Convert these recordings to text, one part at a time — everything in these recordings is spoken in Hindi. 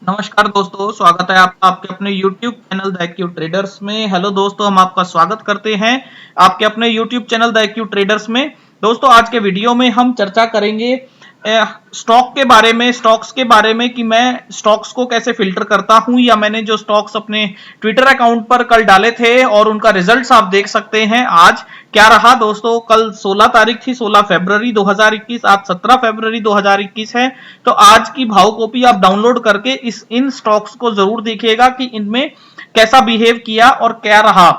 नमस्कार दोस्तों, स्वागत है आपका आपके अपने YouTube channel the AQ traders में। हेलो दोस्तों, हम आपका स्वागत करते हैं आपके अपने YouTube channel the AQ traders में। दोस्तों, आज के वीडियो में हम चर्चा करेंगे स्टॉक के बारे में, स्टॉक्स के बारे में कि मैं स्टॉक्स को कैसे फिल्टर करता हूं, या मैंने जो स्टॉक्स अपने ट्विटर अकाउंट पर कल डाले थे और उनका रिजल्ट्स आप देख सकते हैं आज क्या रहा। दोस्तों, कल 16 तारीख थी, 16 फरवरी 2021, आज 17 फरवरी 2021 है। तो आज की भाव कॉपी आप डाउनलोड करके इन स्टॉक्स को जरूर देखिएगा कि इनमें कैसा बिहेव किया और क्या रहा।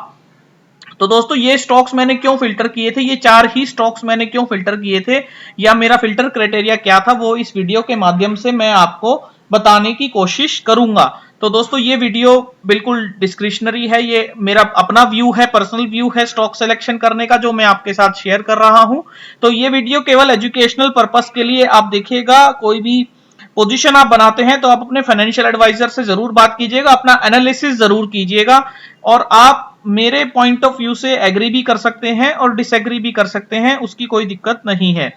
तो दोस्तों, ये स्टॉक्स मैंने क्यों फिल्टर किए थे, ये 4 ही स्टॉक्स मैंने क्यों फिल्टर किए थे, या मेरा फिल्टर क्राइटेरिया क्या था, वो इस वीडियो के माध्यम से मैं आपको बताने की कोशिश करूंगा। तो दोस्तों, ये वीडियो बिल्कुल डिस्क्रिशनरी है, ये मेरा अपना व्यू है, पर्सनल व्यू है स्टॉक सिलेक्शन करने का, जो मैं आपके साथ शेयर कर रहा हूं। तो ये वीडियो केवल एजुकेशनल पर्पस के लिए आप देखिएगा। कोई भी पोजीशन आप बनाते हैं तो आप अपने फाइनेंशियल एडवाइजर से जरूर बात कीजिएगा, अपना एनालिसिस जरूर कीजिएगा, और आप मेरे पॉइंट ऑफ व्यू से एग्री भी कर सकते हैं और डिसएग्री भी कर सकते हैं, उसकी कोई दिक्कत नहीं है।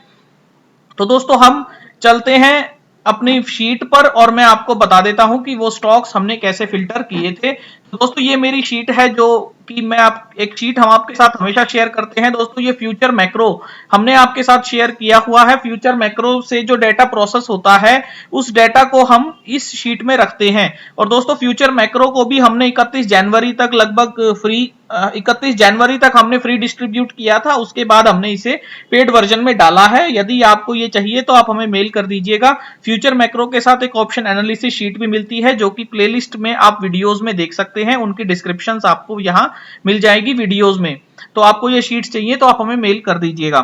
तो दोस्तों, हम चलते हैं अपनी शीट पर और मैं आपको बता देता हूं कि वो स्टॉक्स हमने कैसे फिल्टर किए थे। तो दोस्तों, ये मेरी शीट है, जो कि मैं एक शीट हम आपके साथ हमेशा शेयर करते हैं। दोस्तों, ये फ्यूचर मैक्रो हमने आपके साथ शेयर किया हुआ है। फ्यूचर मैक्रो से जो डेटा प्रोसेस होता है, उस डेटा को हम इस शीट में रखते हैं। और दोस्तों, फ्यूचर मैक्रो को भी हमने 31 जनवरी तक लगभग फ्री 31 जनवरी तक हमने फ्री डिस्ट्रीब्यूट किया था। उसके बाद हमने इसे पेड वर्जन में डाला है। यदि आपको ये चाहिए तो आप हमें मेल कर दीजिएगा। फ्यूचर मैक्रो के साथ एक ऑप्शन एनालिसिस शीट भी मिलती है, जो कि प्लेलिस्ट में आप वीडियोस में देख सकते हैं। उनकी डिस्क्रिप्शंस आपको यहां मिल जाएगी वीडियोस में। तो आपको ये शीट्स चाहिए तो आप हमें मेल कर दीजिएगा,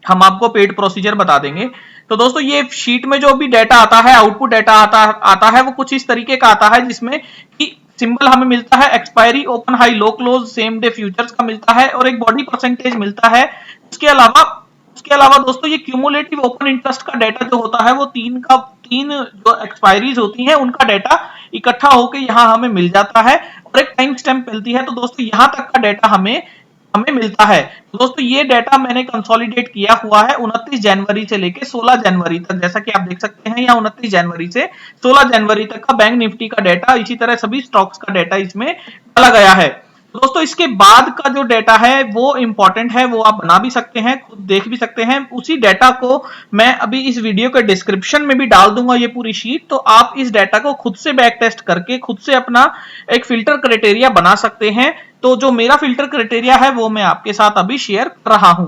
हम आपको पेड प्रोसीजर बता देंगे। तो दोस्तों, ये शीट में जो भी डेटा आता है, आउटपुट डेटा आता है, वो कुछ इस तरीके का आता है, जिसमें कि सिंबल हमें मिलता है एक्सपायरी, ओपन, हाई, लो, क्लोज, सेम डे फ्यूचर्स का मिलता है, और एक बॉडी परसेंटेज मिलता है। उसके अलावा दोस्तों, ये क्यूमुलेटिव ओपन इंटरेस्ट का डेटा जो होता है, वो तीन जो एक्सपायरीज होती हैं उनका डेटा इकट्ठा होकर यहां हमें मिल जाता है, और एक टाइम स्टैम्प मिलती है। तो दोस्तों, यहां तक का डेटा हमें मिलता है। तो दोस्तों, ये डेटा मैंने कंसोलिडेट किया हुआ है 29 जनवरी से लेके 16 जनवरी तक, जैसा कि आप देख सकते हैं, यहाँ 29 जनवरी से 16 जनवरी तक का बैंक निफ्टी का डेटा, इसी तरह सभी स्टॉक्स का डेटा इसमें डाला गया है। तो दोस्तों, इसके बाद का जो डेटा है वो इंपॉर्टेंट है, वो आप बना भी सकते हैं, खुद देख भी सकते हैं। उसी डेटा को मैं अभी इस वीडियो के डिस्क्रिप्शन में भी डाल दूंगा, ये पूरी शीट। तो आप इस डेटा को खुद से बैक टेस्ट करके खुद से अपना एक फिल्टर क्राइटेरिया बना सकते हैं। तो जो मेरा फिल्टर क्राइटेरिया है वो मैं आपके साथ अभी शेयर कर रहा हूं।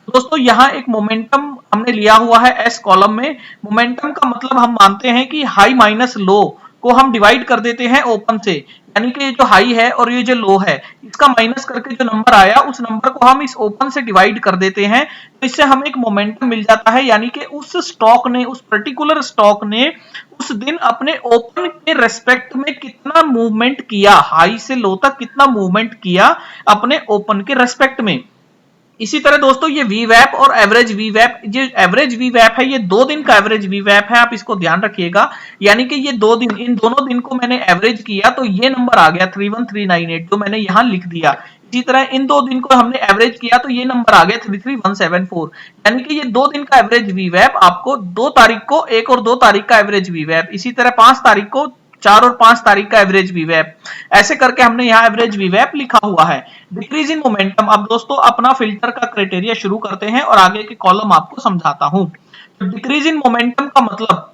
दोस्तों, यहाँ एक मोमेंटम हमने लिया हुआ है एस कॉलम में। मोमेंटम का मतलब हम मानते हैं कि हाई माइनस लो को हम डिवाइड कर देते हैं ओपन से, यानी कि ये जो हाई है और ये जो लो है, इसका माइनस करके जो नंबर आया, उस नंबर को हम इस ओपन से डिवाइड कर देते हैं। तो इससे हमें एक मोमेंटम मिल जाता है, यानी कि उस स्टॉक ने, उस पर्टिकुलर स्टॉक ने उस दिन अपने ओपन के रेस्पेक्ट में कितना मूवमेंट किया, हाई से लो तक कितना मूवमेंट किया अपने ओपन के रेस्पेक्ट में। इसी तरह दोस्तों, ये वीवैप और एवरेज वीवैप, जो एवरेज वीवैप है, ये 2 दिन का एवरेज वीवैप है, आप इसको ध्यान रखिएगा। यानी कि ये 2 दिन, इन दोनों दिन को मैंने एवरेज किया तो ये नंबर आ गया 31398, जो मैंने यहां लिख दिया। इसी तरह इन 2 दिन को हमने एवरेज किया तो ये नंबर आ गया 33174। यानी कि ये 2 दिन का एवरेज वीवैप आपको 2 तारीख को, 1 और 2 तारीख का एवरेज वीवैप, इसी तरह 5 तारीख को, 4 और 5 तारीख का एवरेज वीवैप, ऐसे करके हमने यहाँ एवरेज वीवैप लिखा हुआ है। डिक्रीज इन मोमेंटम, अब दोस्तों अपना फिल्टर का क्राइटेरिया शुरू करते हैं और आगे के कॉलम आपको समझाता हूं। तो डिक्रीज इन मोमेंटम का मतलब,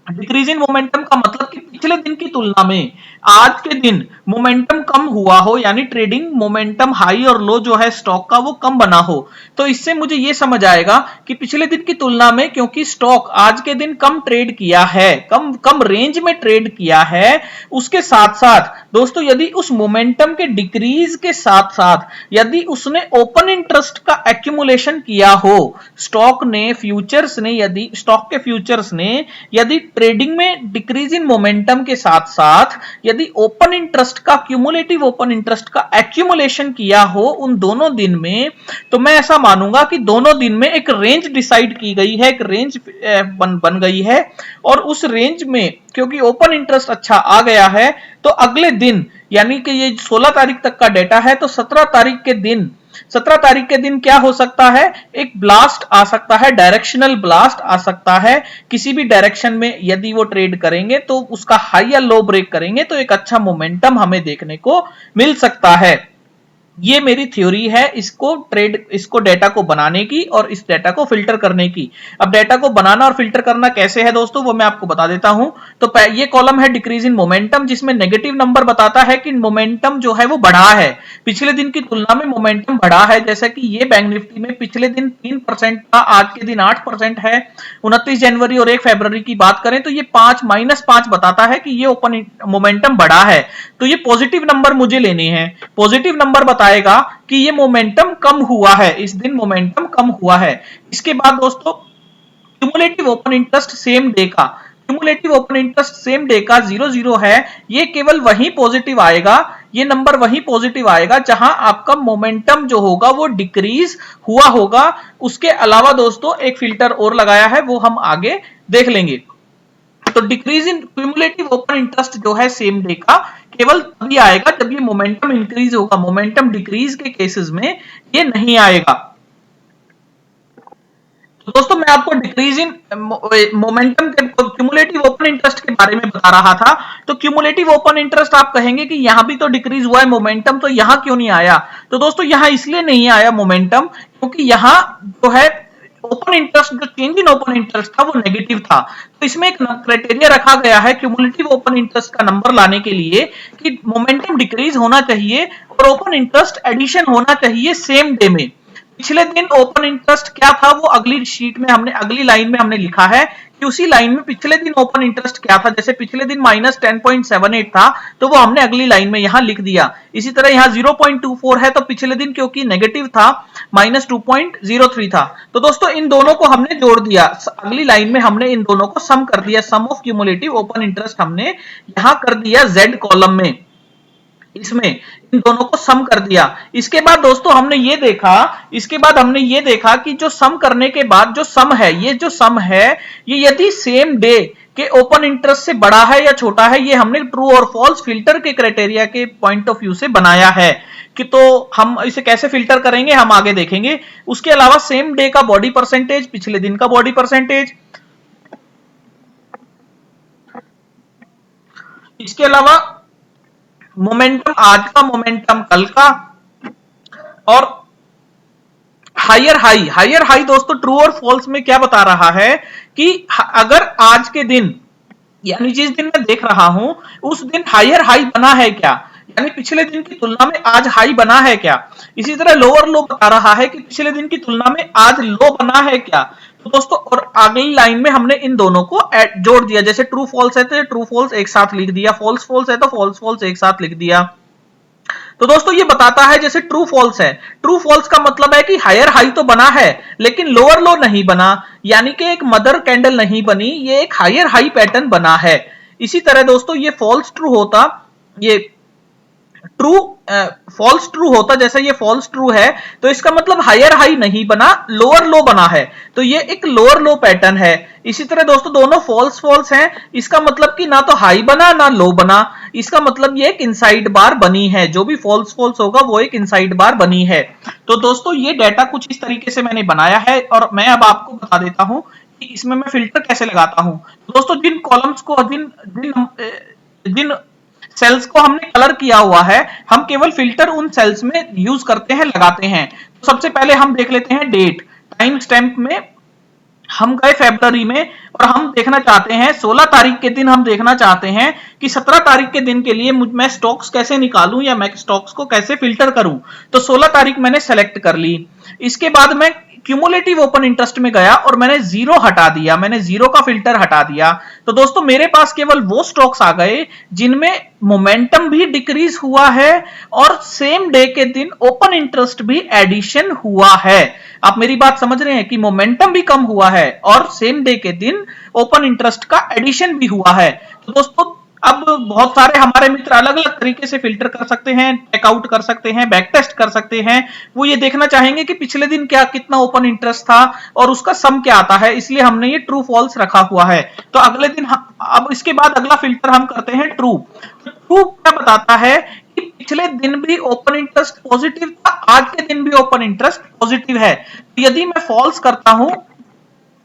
डिक्रीज इन मोमेंटम का मतलब कि पिछले दिन की तुलना में आज के दिन मोमेंटम कम हुआ हो, यानी ट्रेडिंग मोमेंटम हाई और लो जो है स्टॉक का वो कम बना हो। तो इससे मुझे ये समझ आएगा कि पिछले दिन की तुलना में, क्योंकि स्टॉक आज के दिन कम ट्रेड किया है, कम रेंज में ट्रेड किया है, उसके साथ साथ दोस्तों, यदि उस मोमेंटम के डिक्रीज के साथ साथ यदि उसने ओपन इंटरेस्ट का एक्यूमुलेशन किया हो, स्टॉक के फ्यूचर्स ने यदि ट्रेडिंग में डिक्रीज इन मोमेंटम के साथ साथ यदि ओपन इंटरेस्ट का, क्यूमुलेटिव ओपन इंटरेस्ट का एक्यूमुलेशन किया हो उन दोनों दिन में, तो मैं ऐसा मानूंगा कि दोनों दिन में एक रेंज डिसाइड की गई है, एक रेंज बन गई है। और उस रेंज में क्योंकि ओपन इंटरेस्ट अच्छा आ गया है, तो अगले दिन, यानी कि ये 16 तारीख तक का डेटा है, तो 17 तारीख के दिन 17 तारीख के दिन क्या हो सकता है, एक ब्लास्ट आ सकता है, डायरेक्शनल ब्लास्ट आ सकता है किसी भी डायरेक्शन में। यदि वो ट्रेड करेंगे तो उसका हाई या लो ब्रेक करेंगे तो एक अच्छा मोमेंटम हमें देखने को मिल सकता है। ये मेरी थ्योरी है इसको डेटा को बनाने की और इस डेटा को फिल्टर करने की। अब डेटा को बनाना और फिल्टर करना कैसे है दोस्तों, वो मैं आपको बता देता हूं। तो ये कॉलम है डिक्रीज इन मोमेंटम, जिसमें नेगेटिव नंबर बताता है कि मोमेंटम जो है वो बढ़ा है, पिछले दिन की तुलना में मोमेंटम बढ़ा है। जैसे कि ये बैंक निफ्टी में पिछले दिन 3% था, आज के दिन 8% है। 29 जनवरी और 1 फरवरी की बात करें तो ये -5 बताता है कि ये ओपन मोमेंटम बढ़ा है। तो ये पॉजिटिव नंबर मुझे लेने हैं। पॉजिटिव नंबर बताएगा कि ये मोमेंटम कम हुआ है, इस दिन मोमेंटम कम हुआ है। इसके बाद दोस्तों cumulative open interest same day का, cumulative open interest same day का 0 है। ये केवल वही पॉजिटिव आएगा, ये नंबर वही पॉजिटिव आएगा जहां आपका मोमेंटम जो होगा वो डिक्रीज हुआ होगा। उसके अलावा दोस्तों एक फिल्टर और लगाया है, वो हम आगे देख लेंगे। तो decrease in cumulative open interest जो है सेम डे का केवल तभी आएगा जब ये मोमेंटम इंक्रीज होगा, मोमेंटम डिक्रीज के केसेस में ये नहीं आएगा। तो दोस्तों मैं आपको डिक्रीज इन मोमेंटम के क्यूमुलेटिव ओपन इंटरेस्ट के बारे में बता रहा था। तो क्यूमुलेटिव ओपन इंटरेस्ट आप कहेंगे कि यहां भी तो डिक्रीज हुआ है मोमेंटम, तो यहां क्यों नहीं आया। तो दोस्तों यहां इसलिए नहीं आया मोमेंटम क्योंकि यहां जो है ओपन इंटरेस्ट, जो चेंज इन ओपन इंटरेस्ट था वो नेगेटिव था। तो इसमें एक क्राइटेरिया रखा गया है क्यूमुलेटिव ओपन इंटरेस्ट का नंबर लाने के लिए कि मोमेंटम डिक्रीज होना चाहिए और ओपन इंटरेस्ट एडिशन होना चाहिए सेम डे में। पिछले दिन ओपन इंटरेस्ट क्या था वो अगली शीट में हमने, अगली लाइन में हमने लिखा है कि उसी लाइन में पिछले दिन ओपन इंटरेस्ट क्या था। जैसे पिछले दिन -10.78 था तो वो हमने अगली लाइन में यहां लिख दिया। इसी तरह यहां 0.24 है तो पिछले दिन क्योंकि नेगेटिव था -2.03 था। तो दोस्तों इन दोनों को हमने जोड़ दिया, अगली लाइन में हमने इन दोनों को सम कर दिया, सम ऑफ क्यूमुलेटिव ओपन इंटरेस्ट हमने यहां कर दिया Z कॉलम में, इसमें इन दोनों को सम कर दिया। इसके बाद दोस्तों हमने ये देखा कि जो सम करने के बाद जो सम है, ये जो सम है ये यदि सेम डे के ओपन इंटरेस्ट से बड़ा है या छोटा है, ये हमने ट्रू और फॉल्स फिल्टर के क्राइटेरिया के पॉइंट ऑफ व्यू से बनाया है। कि तो हम इसे कैसे फिल्टर करेंगे हम आगे देखेंगे। उसके अलावा सेम डे का बॉडी परसेंटेज, पिछले दिन का बॉडी परसेंटेज, इसके अलावा मोमेंटम आज का, मोमेंटम कल का, और हायर हाई दोस्तों ट्रू और फॉल्स में क्या बता रहा है कि अगर आज के दिन यानी जिस दिन मैं देख रहा हूं उस दिन हायर हाई बना है क्या, यानी पिछले दिन की तुलना में आज हाई बना है क्या। इसी तरह लोअर लो बता रहा है कि पिछले दिन की तुलना में आज लो बना है क्या। तो दोस्तों और अगली लाइन में हमने इन दोनों को जोड़ दिया, जैसे ट्रू फॉल्स है तो ट्रू फॉल्स एक साथ लिख दिया, फॉल्स फॉल्स है तो फॉल्स फॉल्स एक साथ लिख दिया। तो दोस्तों ये बताता है जैसे ट्रू फॉल्स है, ट्रू फॉल्स का मतलब है कि हायर हाई तो बना है लेकिन लोअर लो नहीं बना, यानी कि एक मदर कैंडल नहीं बनी, ये एक हायर हाई पैटर्न बना है। इसी तरह दोस्तों ये फॉल्स ट्रू होता, ये ट्रू फॉल्स ट्रू होता, जैसे ये फॉल्स ट्रू है तो इसका मतलब हायर हाई नहीं बना, लोअर लो बना है, तो ये एक लोअर लो पैटर्न है। इसी तरह दोस्तों दोनों फॉल्स फॉल्स हैं, इसका मतलब कि ना तो हाई बना ना लो बना, इसका मतलब ये एक इनसाइड बार बनी है, जो भी फॉल्स फॉल्स होगा वो एक इनसाइड बार बनी है। तो दोस्तों ये डाटा कुछ इस तरीके से मैंने बनाया है और मैं अब आपको बता देता हूं कि इसमें मैं फिल्टर कैसे लगाता हूं। दोस्तों जिन कॉलम्स को जिन सेल्स को हमने कलर किया हुआ है हम केवल फिल्टर उन सेल्स में यूज करते हैं, लगाते हैं। तो सबसे पहले हम देख लेते हैं डेट, टाइम स्टैम्प में हम गए फरवरी में और हम देखना चाहते हैं 16 तारीख के दिन, हम देखना चाहते हैं कि 17 तारीख के दिन के लिए मैं स्टॉक्स कैसे निकालूं या मैं स्टॉक्स को कैसे फिल्टर करूं। तो 16 तारीख मैंने सेलेक्ट कर ली। इसके बाद मैं क्यूमुलेटिव ओपन इंटरेस्ट में गया और मैंने जीरो हटा दिया, मैंने जीरो का फिल्टर हटा दिया। तो दोस्तों मेरे पास केवल वो स्टॉक्स आ गए जिनमें मोमेंटम भी डिक्रीज हुआ है और सेम डे के दिन ओपन इंटरेस्ट भी एडिशन हुआ है। आप मेरी बात समझ रहे हैं कि मोमेंटम भी कम हुआ है और सेम डे के दिन ओपन इंटरेस्ट का एडिशन भी हुआ है। तो दोस्तों अब बहुत सारे हमारे मित्र अलग अलग तरीके से फिल्टर कर सकते हैं, चेकआउट कर सकते हैं, बैक टेस्ट कर सकते हैं। वो ये देखना चाहेंगे कि पिछले दिन क्या कितना ओपन इंटरेस्ट था और उसका सम क्या आता है, इसलिए हमने ये ट्रू फॉल्स रखा हुआ है। तो अगले दिन अब इसके बाद अगला फिल्टर हम करते हैं ट्रू। ट्रू क्या बताता है कि पिछले दिन भी ओपन इंटरेस्ट पॉजिटिव था, आज के दिन भी ओपन इंटरेस्ट पॉजिटिव है। तो यदि मैं फॉल्स करता हूं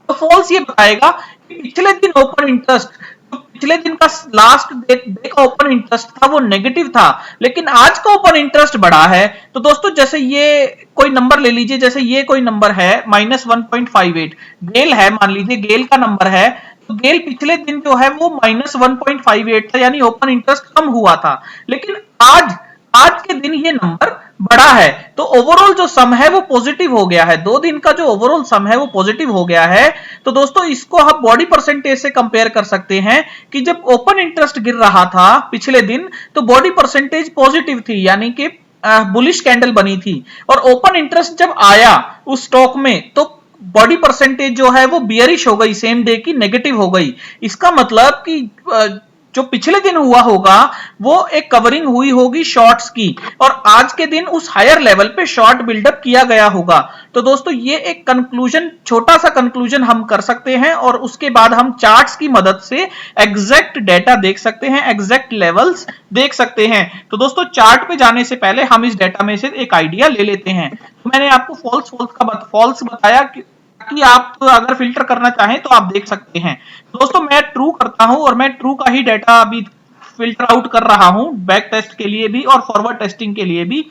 तो फॉल्स ये बताएगा कि पिछले दिन ओपन इंटरेस्ट, तो पिछले दिन का लास्ट डे का ओपन इंटरेस्ट था वो नेगेटिव था, लेकिन आज का ओपन इंटरेस्ट बढ़ा है। तो दोस्तों जैसे ये कोई नंबर ले लीजिए, जैसे ये कोई नंबर है -1.58, गेल है, मान लीजिए गेल का नंबर है, तो गेल पिछले दिन जो है वो -1.58 था, यानी ओपन इंटरेस्ट कम हुआ था, लेकिन आज आज के दिन ये नंबर बढ़ा है, तो ओवरऑल जो सम है वो पॉजिटिव हो गया है। 2 दिन का जो ओवरऑल सम है वो पॉजिटिव हो गया है। तो दोस्तों इसको हम बॉडी परसेंटेज से कंपेयर कर सकते हैं कि जब ओपन इंटरेस्ट गिर रहा था पिछले दिन तो बॉडी परसेंटेज पॉजिटिव थी, यानी कि बुलिश कैंडल बनी थी, और ओपन इंटरेस्ट जब आया उस स्टॉक में तो बॉडी परसेंटेज जो है वो बियरिश हो गई, सेम डे की नेगेटिव हो गई। इसका मतलब कि जो पिछले दिन हुआ होगा वो एक कवरिंग हुई होगी शॉर्ट्स की, और आज के दिन उस हायर लेवल पे शॉर्ट बिल्डअप किया गया होगा। तो दोस्तों ये एक कंक्लूजन, छोटा सा कंक्लूजन हम कर सकते हैं, और उसके बाद हम चार्ट्स की मदद से एग्जैक्ट डेटा देख सकते हैं, एग्जैक्ट लेवल्स देख सकते हैं। तो दोस्तों चार्ट पे जाने से पहले हम इस डेटा में से एक आइडिया ले लेते हैं। तो मैंने आपको फॉल्स बताया कि आप अगर फिल्टर करना चाहें तो आप देख सकते हैं। दोस्तों मैं ट्रू करता हूं, और मैं ट्रू का ही डेटा अभी फिल्टर आउट कर रहा हूं, बैक टेस्ट के लिए भी और फॉरवर्ड टेस्टिंग के लिए भी।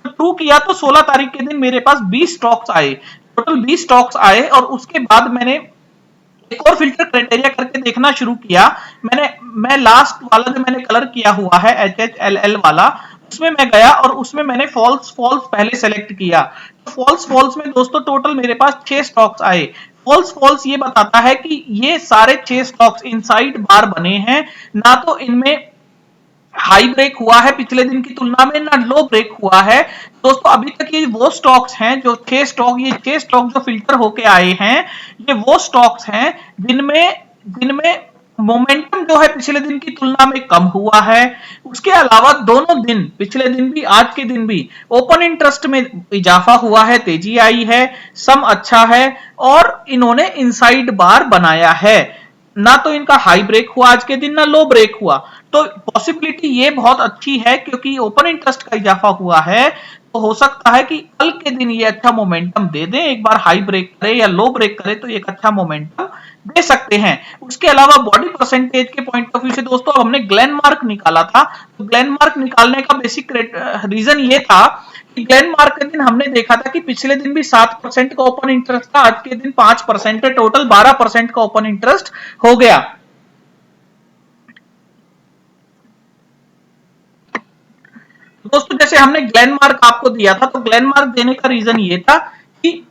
तो ट्रू किया तो 16 तारीख के दिन मेरे पास 20 स्टॉक्स आए, टोटल 20 स्टॉक्स आए, और उसके बाद मैंने एक और फिल्टर क्राइटेरिया करके देखना शुरू किया। मैं लास्ट वाला जो मैंने कलर किया हुआ है HHLL वाला, उसमें मैं गया और उसमें मैंने फॉल्स पहले सेलेक्ट किया। फॉल्स में दोस्तों टोटल मेरे पास 6 स्टॉक्स आए। फॉल्स ये बताता है कि ये सारे 6 स्टॉक्स इनसाइड बार बने हैं, ना तो इनमें हाई ब्रेक हुआ है पिछले दिन की तुलना में, ना लो ब्रेक हुआ है। दोस्तों अभी तक ये वो स्टॉक्स हैं जो 6 स्टॉक जो फिल्टर होके आए हैं, ये वो स्टॉक्स हैं जिनमें मोमेंटम जो है पिछले दिन की तुलना में कम हुआ है। उसके अलावा दोनों दिन, पिछले दिन भी आज के दिन भी, ओपन इंटरेस्ट में इजाफा हुआ है, तेजी आई है, सम अच्छा है, और इन्होंने इनसाइड बार बनाया है। ना तो इनका हाई ब्रेक हुआ आज के दिन, ना लो ब्रेक हुआ। तो पॉसिबिलिटी ये बहुत अच्छी है क्योंकि ओपन इंटरेस्ट का इजाफा हुआ है, तो हो सकता है कि कल के दिन ये अच्छा मोमेंटम दे दे, एक बार हाई ब्रेक करे या लो ब्रेक करे तो एक अच्छा मोमेंटम दे सकते हैं। उसके अलावा बॉडी परसेंटेज के पॉइंट ऑफ व्यू से दोस्तों हमने ग्लेनमार्क निकाला था। तो ग्लेनमार्क निकालने का बेसिक रीजन ये था कि ग्लेनमार्क के दिन हमने देखा था कि पिछले दिन भी 7% का ओपन इंटरेस्ट था, आज के दिन 5% है, टोटल 12% का ओपन इंटरेस्ट हो गया। दोस्तों जैसे हमने ग्लेनमार्क आपको दिया था, तो ग्लेनमार्क देने का रीजन ये था कि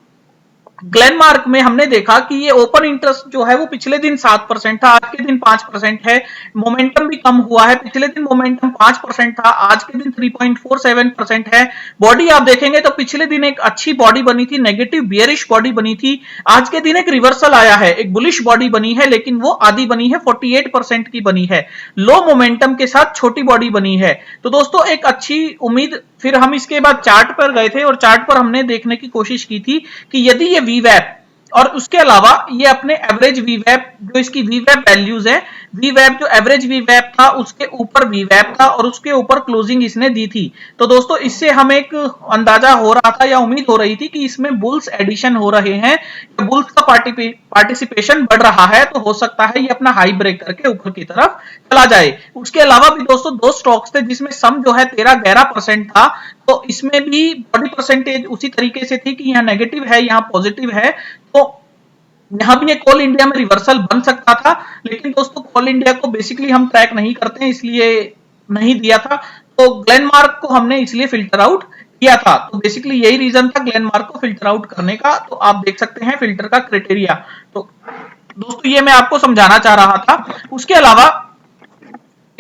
ग्लेनमार्क में हमने देखा कि ये ओपन इंटरेस्ट जो है वो पिछले दिन 7% था, आज के दिन 5% है, मोमेंटम भी कम हुआ है, पिछले दिन मोमेंटम 5% था, आज के दिन 3.47% है। बॉडी आप देखेंगे तो पिछले दिन एक अच्छी बॉडी बनी थी, नेगेटिव बियरिश बॉडी बनी थी, आज के दिन एक रिवर्सल आया है, एक बुलिश बॉडी बनी है, लेकिन वो आधी बनी है, 48% की बनी है, लो मोमेंटम के साथ छोटी बॉडी बनी है। तो दोस्तों एक अच्छी उम्मीद। फिर हम इसके बाद चार्ट पर गए थे और चार्ट पर हमने देखने की कोशिश की थी कि यदि ये वीवैप और उसके अलावा ये अपने एवरेज वीवैप, जो इसकी वीवैप वैल्यूज है, वीवैप जो एवरेज वीवैप था उसके ऊपर वीवैप था और उसके ऊपर क्लोजिंग इसने दी थी। तो दोस्तों इससे हम एक अंदाजा हो रहा था या उम्मीद हो रही थी कि इसमें बुल्स एडिशन हो रहे हैं, बुल्स का पार्टिसिपेशन बढ़ रहा है, तो हो सकता है ये अपना हाई ब्रेक करके ऊपर की तरफ चला जाए। उसके अलावा भी दोस्तों 2 स्टॉक्स थे जिसमें सम जो है 13-11% था, तो इसमें भी बॉडी परसेंटेज उसी तरीके से थी कि यहाँ नेगेटिव है, यहाँ पॉजिटिव है। तो यहां भी ये कोल इंडिया में रिवर्सल बन सकता था, लेकिन दोस्तों कोल इंडिया को बेसिकली हम ट्रैक नहीं करते हैं, इसलिए नहीं दिया था। तो ग्लेनमार्क को हमने इसलिए फिल्टर आउट किया था। तो बेसिकली यही रीजन था ग्लेनमार्क को फिल्टर आउट करने का। तो आप देख सकते हैं फिल्टर का क्राइटेरिया। तो दोस्तों ये मैं आपको समझाना चाह रहा था। उसके अलावा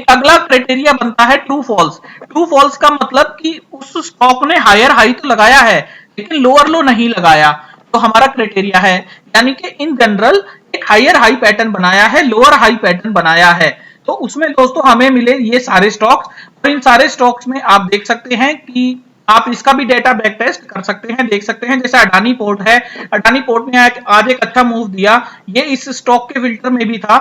अगला क्राइटेरिया बनता है ट्रू फॉल्स। ट्रू फॉल्स का मतलब कि उस स्टॉक ने हायर हाई तो लगाया है लेकिन लोअर लो नहीं लगाया, तो हमारा क्राइटेरिया है, यानी कि इन जनरल एक हायर हाई पैटर्न बनाया है, लोअर हाई पैटर्न बनाया है। तो उसमें दोस्तों हमें मिले ये सारे स्टॉक्स, और इन सारे स्टॉक्स में आप देख सकते हैं कि आप इसका भी डेटा बैक टेस्ट कर सकते हैं, देख सकते हैं। जैसे अडानी पोर्ट है, अडानी पोर्ट ने आज एक अच्छा मूव दिया, ये इस स्टॉक के फिल्टर में भी था,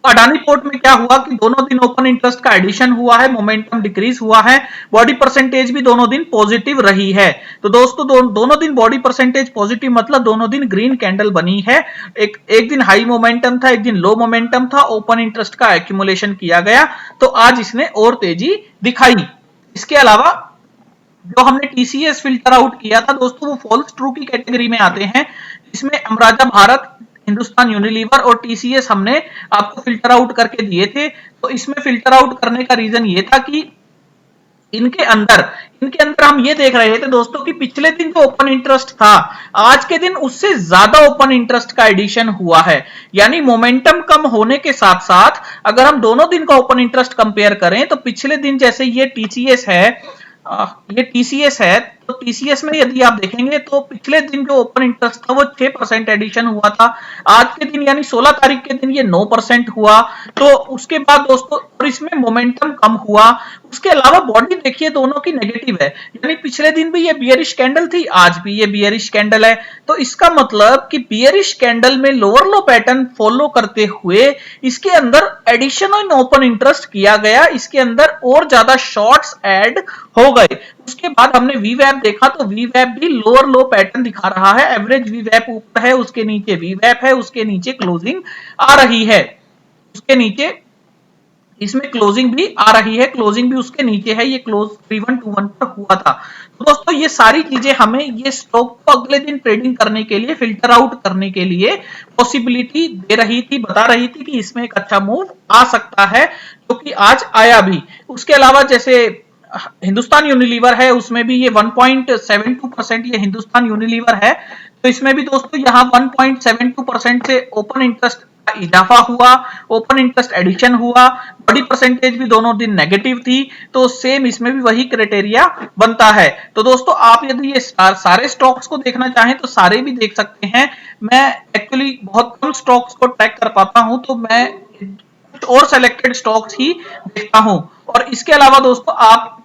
अडानी पोर्ट में क्या हुआ कि दोनों दिन ओपन इंटरेस्ट का एडिशन हुआ है, मोमेंटम डिक्रीज हुआ है, बॉडी परसेंटेज भी दोनों दिन पॉजिटिव रही है। तो दोस्तों दोनों दिन बॉडी परसेंटेज पॉजिटिव मतलब दोनों दिन ग्रीन कैंडल बनी है। एक दिन हाई मोमेंटम था, एक दिन लो मोमेंटम था, ओपन इंटरेस्ट का एक्यूमुलेशन किया गया, तो आज इसने और तेजी दिखाई। इसके अलावा जो हमने टीसीएस फिल्टर आउट किया था दोस्तों, वो फॉल्स ट्रू की कैटेगरी में आते हैं। इसमें अमराजा भारत, हिंदुस्तान यूनिलीवर और टीसीएस हमने आपको फिल्टर आउट करके दिए थे। तो इसमें फिल्टर आउट करने का रीजन ये था कि इनके अंदर हम ये देख रहे थे दोस्तों कि पिछले दिन जो ओपन इंटरेस्ट था, आज के दिन उससे ज्यादा ओपन इंटरेस्ट का एडिशन हुआ है। यानी मोमेंटम कम होने के साथ साथ अगर हम दोनों दिन का ओपन इंटरेस्ट कंपेयर करें तो पिछले दिन जैसे ये टीसीएस है, तो टीसीएस में यदि आप देखेंगे तो पिछले दिन जो ओपन इंटरेस्ट था वो 6% एडिशन हुआ था। आज के दिन यानी 16 तारीख के दिन ये 9% हुआ। तो उसके बाद दोस्तों और इसमें मोमेंटम कम हुआ। उसके अलावा बॉडी देखिए दोनों की नेगेटिव है, यानी पिछले दिन भी ये बियरिश कैंडल थी, आज भी ये बियरिश कैंडल है। तो इसका मतलब कि बियरिश कैंडल में लोअर लो पैटर्न फॉलो करते हुए इसके अंदर एडिशन इन ओपन इंटरेस्ट किया गया, इसके अंदर और ज्यादा शॉर्ट्स ऐड हो गए। उसके बाद हमने वीवैप देखा तो वीवैप भी लोअर लो पैटर्न दिखा रहा है। एवरेज वीवैप ऊपर है, उसके नीचे वीवैप है, उसके नीचे क्लोजिंग आ रही है, उसके नीचे इसमें क्लोजिंग भी आ रही है, क्लोजिंग भी उसके नीचे है। ये क्लोज 3121 पर हुआ था। तो दोस्तों ये सारी चीजें हमें ये स्टॉक को अगले दिन ट्रेडिंग करने के लिए, फिल्टर आउट करने के लिए पॉसिबिलिटी दे रही थी, बता रही थी कि इसमें एक अच्छा मूव आ सकता है, जो कि आज आया भी। उसके अलावा जैसे हिंदुस्तान यूनिलीवर है, उसमें भी ये 1.72% ये हिंदुस्तान यूनिलीवर है। तो इसमें भी दोस्तों यहाँ 1.72% से ओपन इंटरेस्ट का इजाफा हुआ, ओपन इंटरेस्ट एडिशन हुआ, बॉडी परसेंटेज भी दोनों दिन नेगेटिव थी। तो सेम इसमें भी वही क्राइटेरिया बनता है। तो दोस्तों आप यदि ये सारे स्टॉक्स को देखना चाहें तो सारे भी देख सकते हैं। मैं एक्चुअली बहुत कम स्टॉक्स को ट्रैक कर पाता हूं, तो मैं कुछ और सेलेक्टेड स्टॉक्स ही देखता हूं। और इसके अलावा दोस्तों आप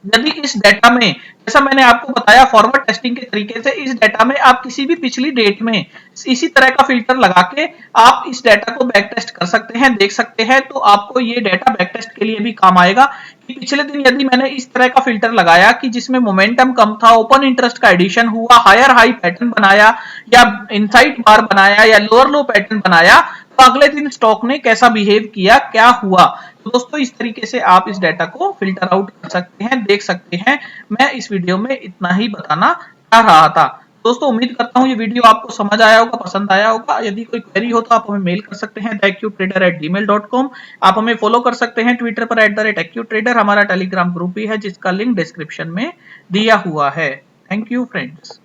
यदि इस डेटा में, जैसा मैंने आपको बताया फॉरवर्ड टेस्टिंग के तरीके से, इस डेटा में आप किसी भी पिछली डेट में इसी तरह का फिल्टर लगा के आप इस डेटा को बैक टेस्ट कर सकते हैं, देख सकते हैं। तो आपको ये डेटा बैक टेस्ट के लिए भी काम आएगा कि पिछले दिन यदि मैंने इस तरह का फिल्टर लगाया कि जिसमें मोमेंटम कम था, ओपन इंटरेस्ट का एडिशन हुआ, हायर हाई पैटर्न बनाया या इनसाइड बार बनाया या लोअर लो पैटर्न बनाया, तो अगले दिन स्टॉक ने कैसा बिहेव किया, क्या हुआ। तो दोस्तों इस तरीके से आप इस डेटा को फिल्टर आउट कर सकते हैं, देख सकते हैं। मैं इस वीडियो में इतना ही बताना चाह रहा था। दोस्तों उम्मीद करता हूं ये वीडियो आपको समझ आया होगा, पसंद आया होगा। यदि कोई क्वेरी हो तो आप हमें मेल कर सकते हैं theacutrader@gmail.com। आप हमें फॉलो कर सकते हैं ट्विटर पर @acutrader। हमारा टेलीग्राम ग्रुप भी है जिसका लिंक डिस्क्रिप्शन में दिया हुआ है। Thank you friends.